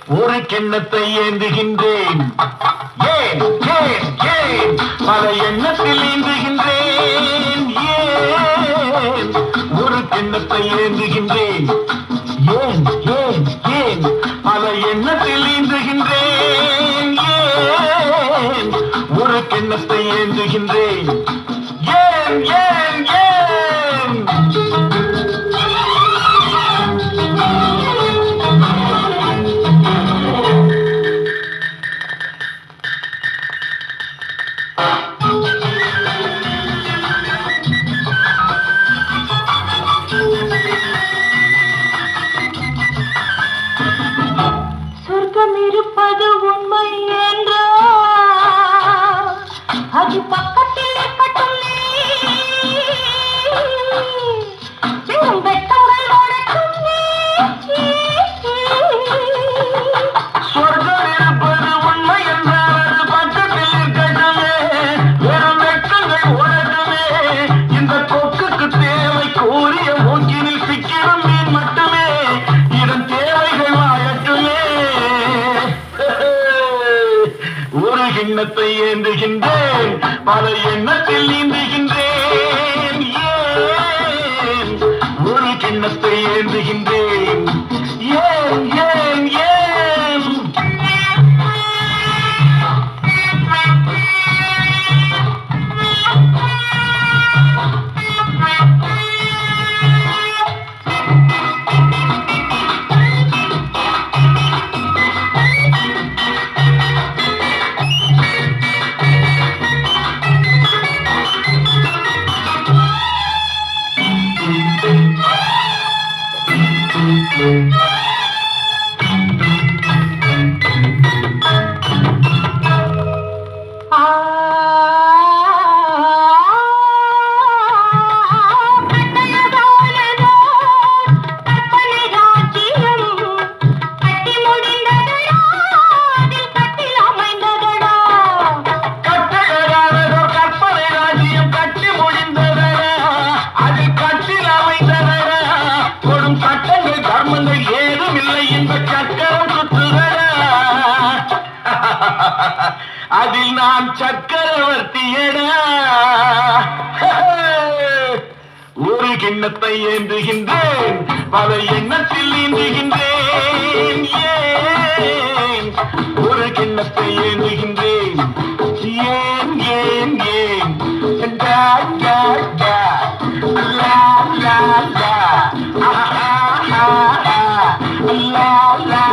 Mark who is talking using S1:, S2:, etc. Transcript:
S1: ஒரு கிண்ணத்தை ஏந்துகின்றேன். ஏன் ஏன் ஏன் பல எண்ணத்தில் ஏந்துகின்றேன். ஏன் ஒரு கிண்ணத்தை ஏந்துகின்றேன். ஏன் ஏன் ஏன் பல எண்ணத்தில் ஏந்துகின்றேன். ஏன் ஒரு கிண்ணத்தை ஏந்துகின்றேன். ஏன் ஏன் ஏன்
S2: சொர்க்கம் இருப்பது உண்மை என்றால் அது பக்கத்தில் இருக்கட்டும். வெறும் வெட்டங்கள் ஓடட்டும்.
S1: சொர்க்கம் இருப்பது உண்மை என்றால் அது பக்கத்தில் இருக்கட்டுமே. வெறும் வெட்கங்கள் ஓடட்டுமே. இந்த கொக்குக்கு தேவை கூறிய மூக்கினில் சிக்கிடும் மீன் மட்டுமே. இதன் தேவைகள் வாழட்டுமே. ஒரு கிண்ணத்தை ஏந்துகின்றேன். பல எண்ணத்தில் நீந்துகின்றேன். ஏன் ஒரு கிண்ணத்தை ஏந்துகின்றேன். ஏன் ஏன் ஏன் சட்டங்கள் தர்மங்கள் ஏதும் இல்லை. இந்த சக்கரம் சுற்றுகிறா. அதில் நான் சக்கரவர்த்தியடா. ஒரு கிண்ணத்தை ஏந்துகின்றேன். பல எண்ணத்தில் நீந்துகின்றேன். ஏன் ஒரு கிண்ணத்தை ஏந்துகின்றேன். ஏன் ஏன் ஏன் டா டா டா லா லா லா லா லா